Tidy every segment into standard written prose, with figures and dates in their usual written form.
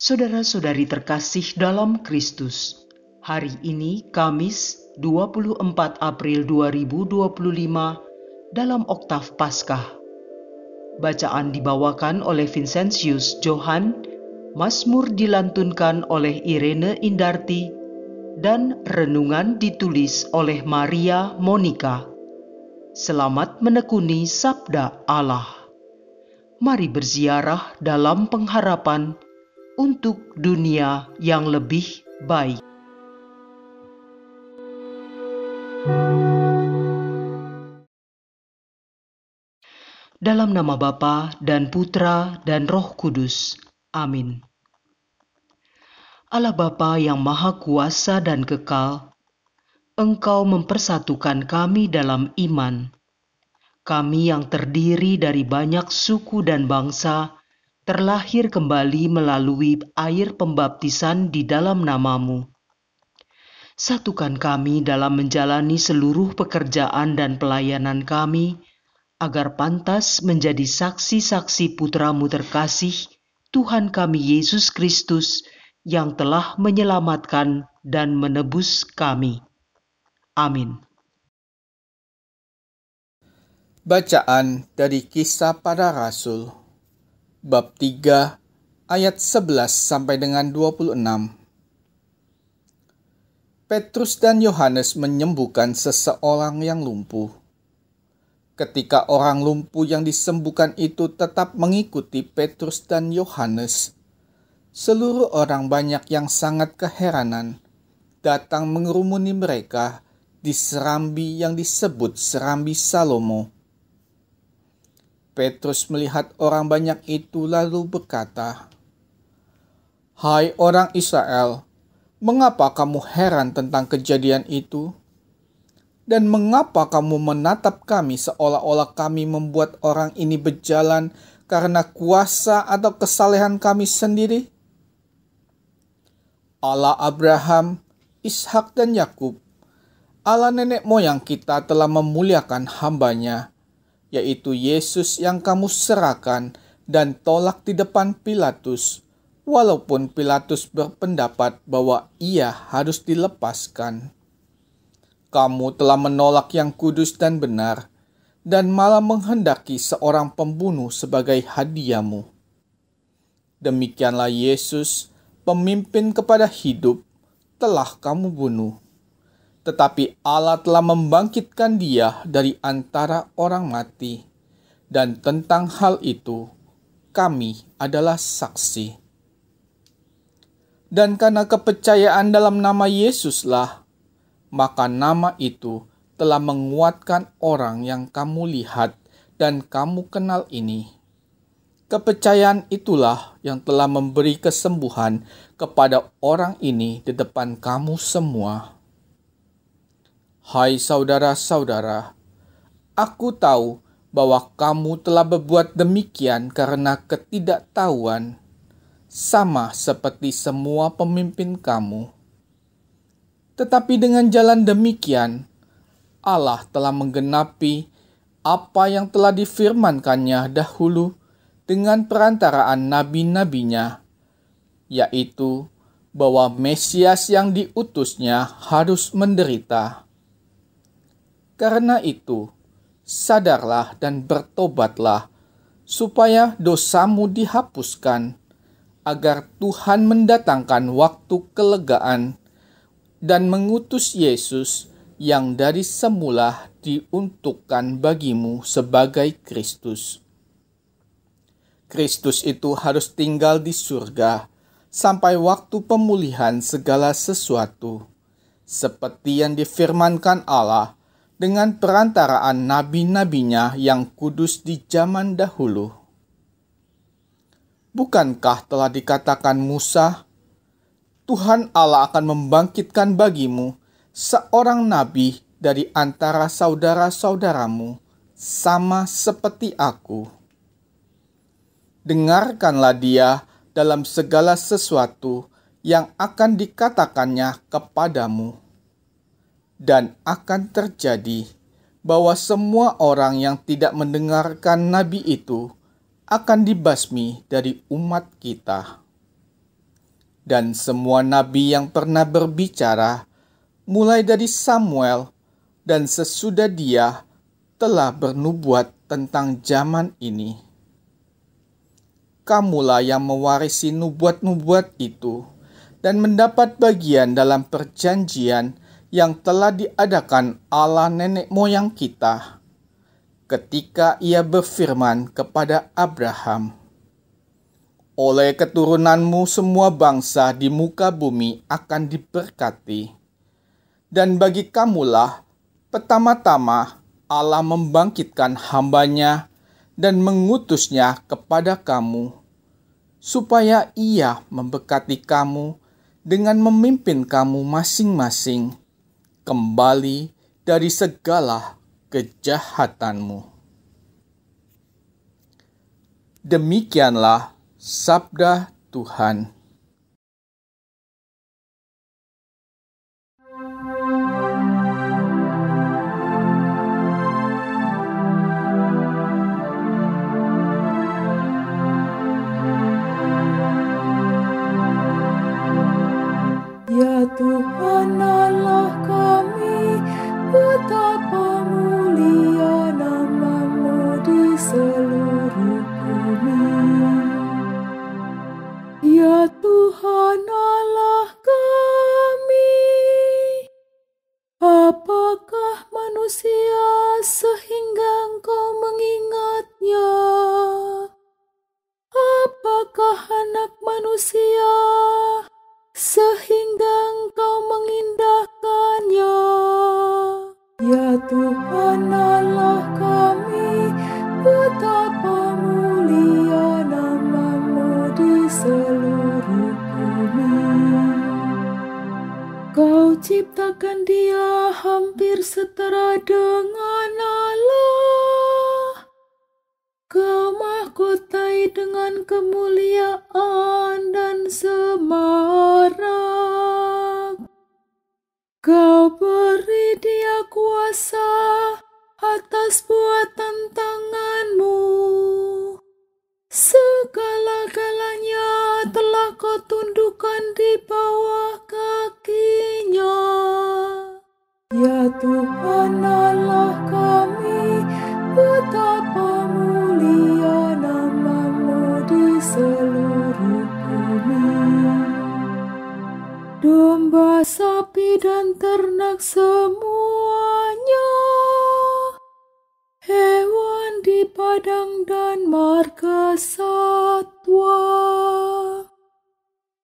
Saudara-saudari terkasih dalam Kristus, hari ini Kamis 24 April 2025 dalam Oktav Paskah. Bacaan dibawakan oleh Vincentius Johan, Mazmur dilantunkan oleh Irene Indarti, dan renungan ditulis oleh Maria Monica. Selamat menekuni Sabda Allah. Mari berziarah dalam pengharapan untuk dunia yang lebih baik. Dalam nama Bapa dan Putra dan Roh Kudus. Amin. Allah Bapa yang Maha Kuasa dan Kekal, Engkau mempersatukan kami dalam iman. Kami yang terdiri dari banyak suku dan bangsa, terlahir kembali melalui air pembaptisan di dalam nama-Mu. Satukan kami dalam menjalani seluruh pekerjaan dan pelayanan kami, agar pantas menjadi saksi-saksi Putra-Mu terkasih, Tuhan kami Yesus Kristus, yang telah menyelamatkan dan menebus kami. Amin. Bacaan dari Kisah Para Rasul, bab 3, ayat 11 sampai dengan 26. Petrus dan Yohanes menyembuhkan seseorang yang lumpuh. Ketika orang lumpuh yang disembuhkan itu tetap mengikuti Petrus dan Yohanes, seluruh orang banyak yang sangat keheranan datang mengerumuni mereka di serambi yang disebut Serambi Salomo. Petrus melihat orang banyak itu lalu berkata, "Hai orang Israel, mengapa kamu heran tentang kejadian itu? Dan mengapa kamu menatap kami seolah-olah kami membuat orang ini berjalan karena kuasa atau kesalehan kami sendiri? Allah Abraham, Ishak dan Yakub, Allah nenek moyang kita telah memuliakan hamba-Nya, yaitu Yesus yang kamu serahkan dan tolak di depan Pilatus, walaupun Pilatus berpendapat bahwa ia harus dilepaskan. Kamu telah menolak yang kudus dan benar, dan malah menghendaki seorang pembunuh sebagai hadiahmu. Demikianlah Yesus, pemimpin kepada hidup, telah kamu bunuh. Tetapi Allah telah membangkitkan Dia dari antara orang mati, dan tentang hal itu kami adalah saksi. Dan karena kepercayaan dalam nama Yesuslah, maka nama itu telah menguatkan orang yang kamu lihat dan kamu kenal ini. Kepercayaan itulah yang telah memberi kesembuhan kepada orang ini di depan kamu semua. Hai saudara-saudara, aku tahu bahwa kamu telah berbuat demikian karena ketidaktahuan, sama seperti semua pemimpin kamu. Tetapi dengan jalan demikian, Allah telah menggenapi apa yang telah difirmankannya dahulu dengan perantaraan nabi-nabinya, yaitu bahwa Mesias yang diutusnya harus menderita. Karena itu, sadarlah dan bertobatlah, supaya dosamu dihapuskan, agar Tuhan mendatangkan waktu kelegaan dan mengutus Yesus yang dari semula diuntukkan bagimu sebagai Kristus. Kristus itu harus tinggal di surga sampai waktu pemulihan segala sesuatu, seperti yang difirmankan Allah dengan perantaraan nabi-nabinya yang kudus di zaman dahulu. Bukankah telah dikatakan Musa, Tuhan Allah akan membangkitkan bagimu seorang nabi dari antara saudara-saudaramu, sama seperti aku. Dengarkanlah dia dalam segala sesuatu yang akan dikatakannya kepadamu. Dan akan terjadi bahwa semua orang yang tidak mendengarkan nabi itu akan dibasmi dari umat kita. dan semua nabi yang pernah berbicara, mulai dari Samuel dan sesudah dia, telah bernubuat tentang zaman ini. Kamulah yang mewarisi nubuat-nubuat itu dan mendapat bagian dalam perjanjian yang telah diadakan Allah nenek moyang kita ketika ia berfirman kepada Abraham, "Oleh keturunanmu semua bangsa di muka bumi akan diberkati." Dan bagi kamulah pertama-tama Allah membangkitkan hamba-Nya dan mengutusnya kepada kamu, supaya ia memberkati kamu dengan memimpin kamu masing-masing kembali dari segala kejahatanmu. Demikianlah sabda Tuhan. Ya Tuhan Allah kami, betapa mulia nama-Mu di seluruh bumi. Ya Tuhan Allah kami, apakah manusia sehingga Engkau mengingatnya? Apakah anak manusia sehingga Engkau mengindahkannya? Ya Tuhan Allah kami, betapa mulia nama-Mu di seluruh bumi. Kau ciptakan dia hampir setara dengan Allah. Kau mahkotai dengan kemuliaan dan semarak. Kau beri dia kuasa atas buatan tangan-Mu. Segala-galanya telah Kau tundukkan di bawah kakinya. Ya Tuhan Allah kami, betapa mulia nama-Mu di seluruh bumi. Domba, sapi, dan ternak semuanya, hewan di padang dan marga satwa,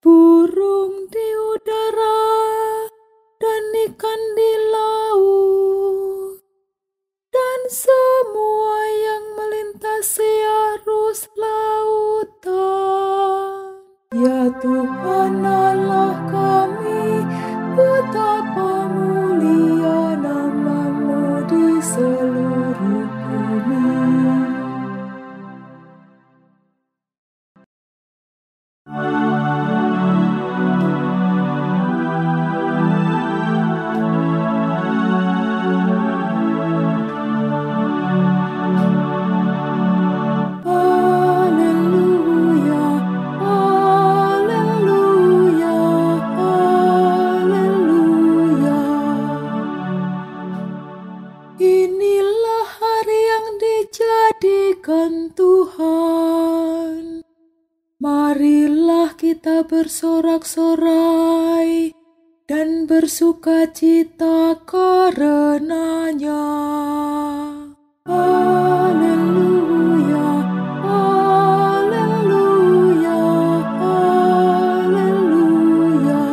burung di udara dan ikan di laut, dan semua yang melintasi arus lautan. Ya Tuhan Allah kami, betapa mulia nama-Mu di seluruh bumi. Tuhan, marilah kita bersorak-sorai dan bersukacita karenanya. Haleluya, haleluya, haleluya.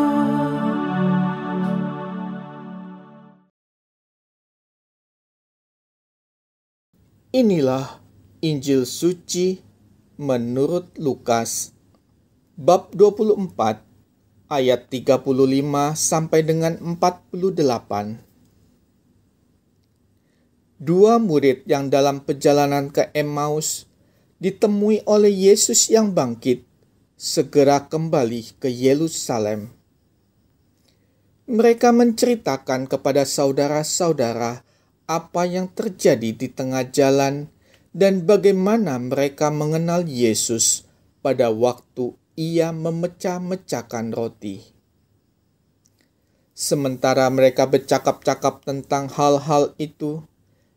Inilah Injil suci menurut Lukas bab 24 ayat 35 sampai dengan 48. Dua murid yang dalam perjalanan ke Emmaus ditemui oleh Yesus yang bangkit segera kembali ke Yerusalem. Mereka menceritakan kepada saudara-saudara apa yang terjadi di tengah jalan dan bagaimana mereka mengenal Yesus pada waktu ia memecah-mecahkan roti. Sementara mereka bercakap-cakap tentang hal-hal itu,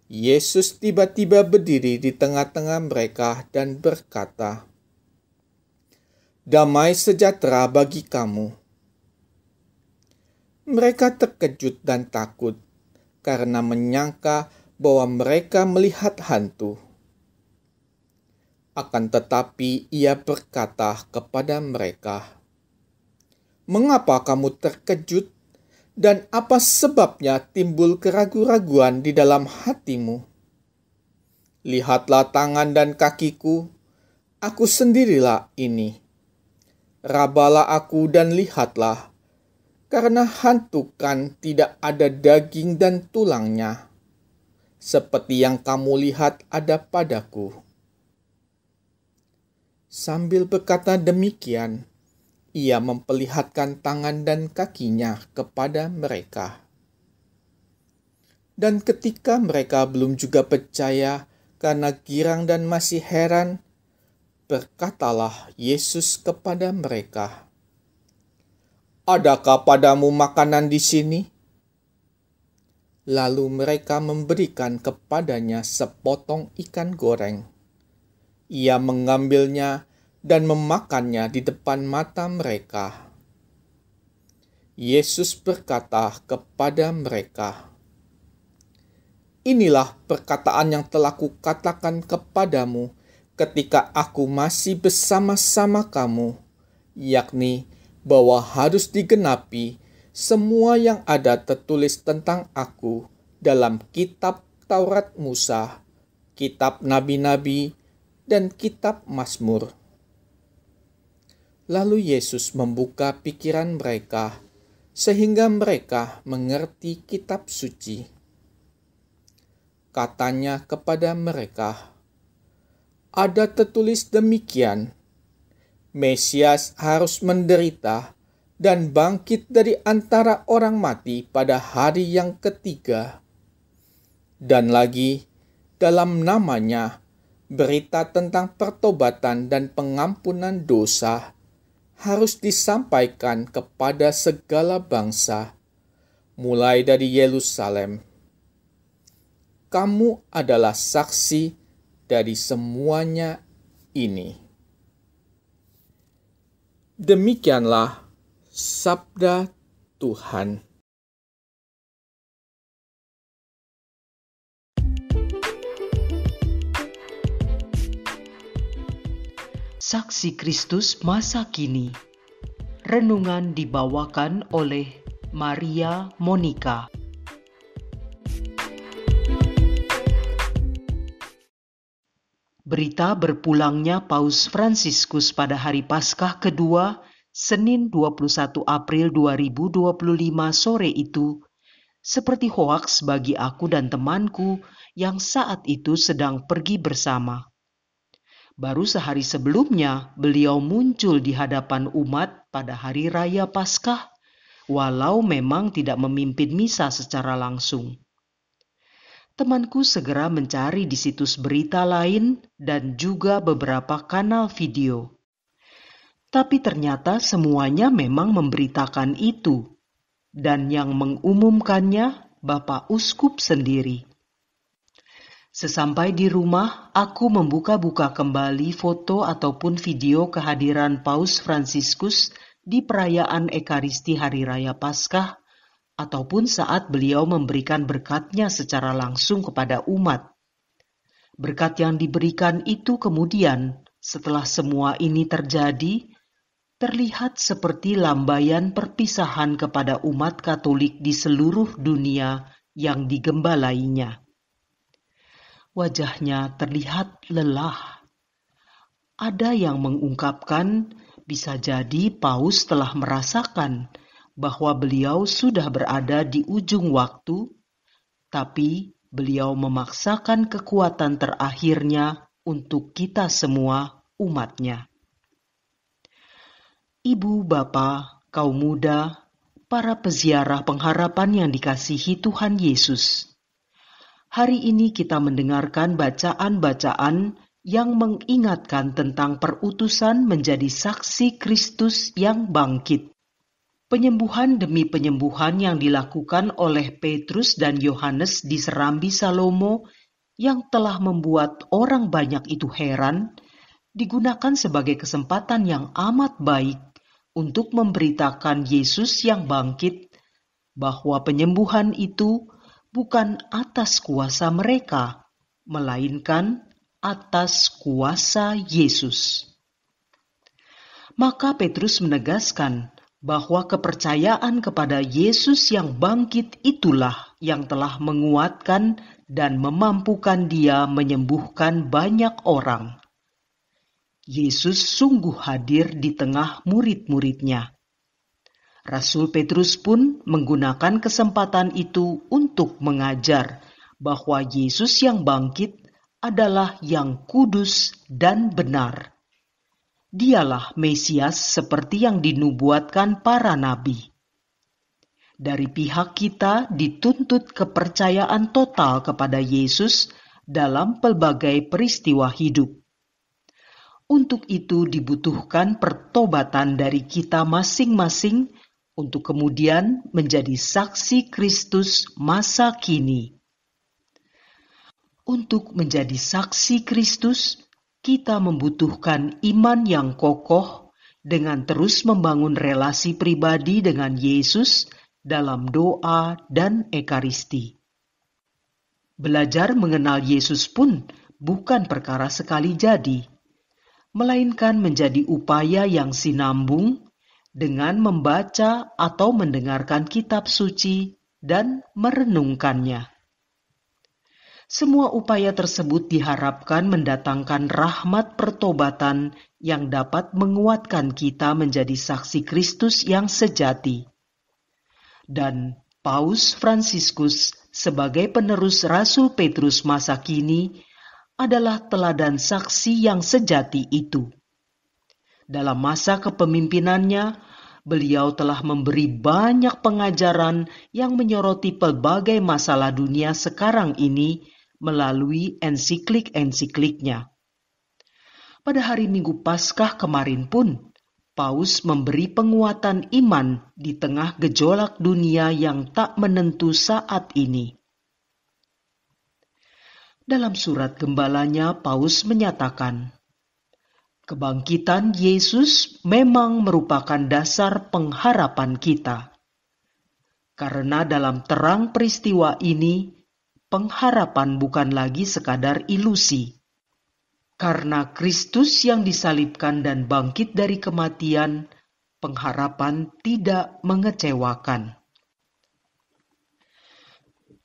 Yesus tiba-tiba berdiri di tengah-tengah mereka dan berkata, "Damai sejahtera bagi kamu." Mereka terkejut dan takut karena menyangka bahwa mereka melihat hantu. Akan tetapi ia berkata kepada mereka, "Mengapa kamu terkejut? Dan apa sebabnya timbul keraguan-raguan di dalam hatimu? Lihatlah tangan dan kakiku, aku sendirilah ini. Rabalah aku dan lihatlah, karena hantu kan tidak ada daging dan tulangnya, seperti yang kamu lihat ada padaku." Sambil berkata demikian, ia memperlihatkan tangan dan kakinya kepada mereka. Dan ketika mereka belum juga percaya karena girang dan masih heran, berkatalah Yesus kepada mereka, "Adakah padamu makanan di sini?" Lalu mereka memberikan kepadanya sepotong ikan goreng. Ia mengambilnya dan memakannya di depan mata mereka. Yesus berkata kepada mereka, "Inilah perkataan yang telah kukatakan kepadamu ketika aku masih bersama-sama kamu, yakni bahwa harus digenapi semua yang ada tertulis tentang aku dalam kitab Taurat Musa, kitab Nabi-Nabi, dan kitab Mazmur." Lalu Yesus membuka pikiran mereka, sehingga mereka mengerti kitab suci. Katanya kepada mereka, "Ada tertulis demikian, Mesias harus menderita dan bangkit dari antara orang mati pada hari yang ketiga. Dan lagi, dalam namanya, berita tentang pertobatan dan pengampunan dosa harus disampaikan kepada segala bangsa, mulai dari Yerusalem. Kamu adalah saksi dari semuanya ini." Demikianlah sabda Tuhan. Saksi Kristus masa kini. Renungan dibawakan oleh Maria Monica. Berita berpulangnya Paus Fransiskus pada hari Paskah kedua, Senin 21 April 2025 sore itu, seperti hoaks bagi aku dan temanku yang saat itu sedang pergi bersama. Baru sehari sebelumnya, beliau muncul di hadapan umat pada hari raya Paskah, walau memang tidak memimpin misa secara langsung. Temanku segera mencari di situs berita lain dan juga beberapa kanal video. Tapi ternyata semuanya memang memberitakan itu, dan yang mengumumkannya Bapak Uskup sendiri. Sesampai di rumah, aku membuka-buka kembali foto ataupun video kehadiran Paus Fransiskus di perayaan Ekaristi Hari Raya Paskah, ataupun saat beliau memberikan berkatnya secara langsung kepada umat. Berkat yang diberikan itu kemudian, setelah semua ini terjadi, terlihat seperti lambaian perpisahan kepada umat Katolik di seluruh dunia yang digembalainya. Wajahnya terlihat lelah. Ada yang mengungkapkan bisa jadi Paus telah merasakan bahwa beliau sudah berada di ujung waktu, tapi beliau memaksakan kekuatan terakhirnya untuk kita semua umatnya. Ibu, Bapa, kaum muda, para peziarah pengharapan yang dikasihi Tuhan Yesus. Hari ini kita mendengarkan bacaan-bacaan yang mengingatkan tentang perutusan menjadi saksi Kristus yang bangkit. Penyembuhan demi penyembuhan yang dilakukan oleh Petrus dan Yohanes di Serambi Salomo yang telah membuat orang banyak itu heran, digunakan sebagai kesempatan yang amat baik untuk memberitakan Yesus yang bangkit, bahwa penyembuhan itu bukan atas kuasa mereka, melainkan atas kuasa Yesus. Maka Petrus menegaskan bahwa kepercayaan kepada Yesus yang bangkit itulah yang telah menguatkan dan memampukan dia menyembuhkan banyak orang. Yesus sungguh hadir di tengah murid-muridnya. Rasul Petrus pun menggunakan kesempatan itu untuk mengajar bahwa Yesus yang bangkit adalah yang kudus dan benar. Dialah Mesias seperti yang dinubuatkan para nabi. Dari pihak kita dituntut kepercayaan total kepada Yesus dalam pelbagai peristiwa hidup. Untuk itu dibutuhkan pertobatan dari kita masing-masing untuk kemudian menjadi saksi Kristus masa kini. Untuk menjadi saksi Kristus, kita membutuhkan iman yang kokoh dengan terus membangun relasi pribadi dengan Yesus dalam doa dan ekaristi. Belajar mengenal Yesus pun bukan perkara sekali jadi, melainkan menjadi upaya yang sinambung dengan membaca atau mendengarkan kitab suci dan merenungkannya. Semua upaya tersebut diharapkan mendatangkan rahmat pertobatan yang dapat menguatkan kita menjadi saksi Kristus yang sejati. Dan Paus Fransiskus sebagai penerus Rasul Petrus masa kini adalah teladan saksi yang sejati itu. Dalam masa kepemimpinannya, beliau telah memberi banyak pengajaran yang menyoroti pelbagai masalah dunia sekarang ini melalui ensiklik-ensikliknya. Pada hari Minggu Paskah kemarin pun, Paus memberi penguatan iman di tengah gejolak dunia yang tak menentu saat ini. Dalam surat gembalanya, Paus menyatakan, kebangkitan Yesus memang merupakan dasar pengharapan kita. Karena dalam terang peristiwa ini, pengharapan bukan lagi sekadar ilusi. Karena Kristus yang disalibkan dan bangkit dari kematian, pengharapan tidak mengecewakan.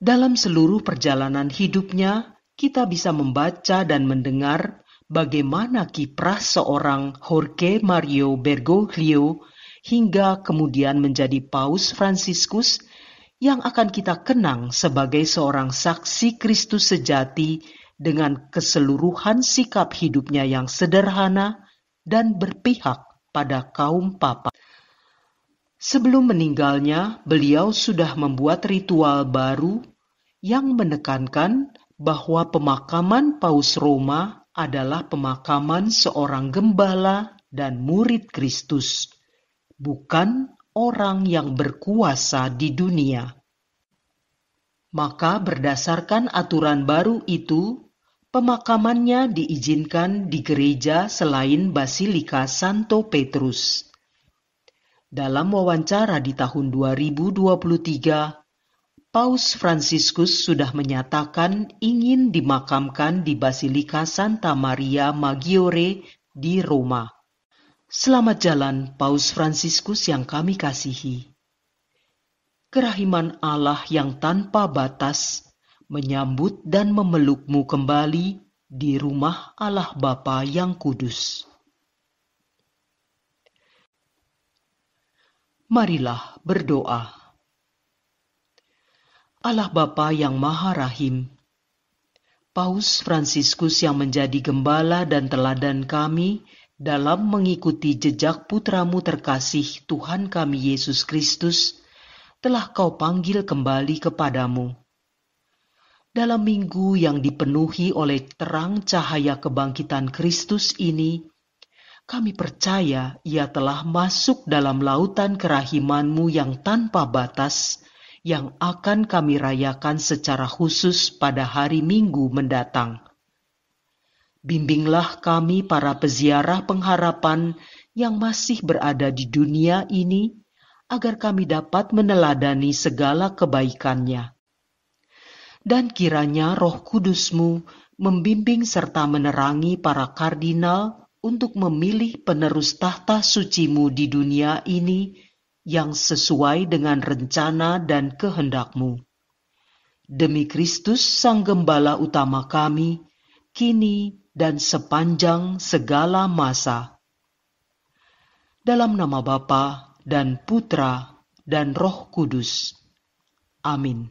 Dalam seluruh perjalanan hidupnya, kita bisa membaca dan mendengar bagaimana kiprah seorang Jorge Mario Bergoglio hingga kemudian menjadi Paus Fransiskus yang akan kita kenang sebagai seorang saksi Kristus sejati dengan keseluruhan sikap hidupnya yang sederhana dan berpihak pada kaum papa. Sebelum meninggalnya, beliau sudah membuat ritual baru yang menekankan bahwa pemakaman Paus Roma adalah pemakaman seorang gembala dan murid Kristus, bukan orang yang berkuasa di dunia. Maka berdasarkan aturan baru itu, pemakamannya diizinkan di gereja selain Basilika Santo Petrus. Dalam wawancara di tahun 2023, Paus Fransiskus sudah menyatakan ingin dimakamkan di Basilika Santa Maria Maggiore di Roma. Selamat jalan, Paus Fransiskus yang kami kasihi. Kerahiman Allah yang tanpa batas menyambut dan memelukmu kembali di rumah Allah Bapa yang kudus. Marilah berdoa. Allah Bapa yang Maha Rahim, Paus Fransiskus yang menjadi gembala dan teladan kami dalam mengikuti jejak putramu terkasih Tuhan kami Yesus Kristus, telah kau panggil kembali kepadamu. Dalam minggu yang dipenuhi oleh terang cahaya kebangkitan Kristus ini, kami percaya Ia telah masuk dalam lautan kerahiman-Mu yang tanpa batas, yang akan kami rayakan secara khusus pada hari Minggu mendatang. Bimbinglah kami para peziarah pengharapan yang masih berada di dunia ini, agar kami dapat meneladani segala kebaikan-Nya. Dan kiranya Roh Kudus-Mu membimbing serta menerangi para kardinal untuk memilih penerus tahta suci-Mu di dunia ini yang sesuai dengan rencana dan kehendak-Mu. Demi Kristus Sang Gembala utama kami, kini dan sepanjang segala masa. Dalam nama Bapa dan Putra dan Roh Kudus. Amin.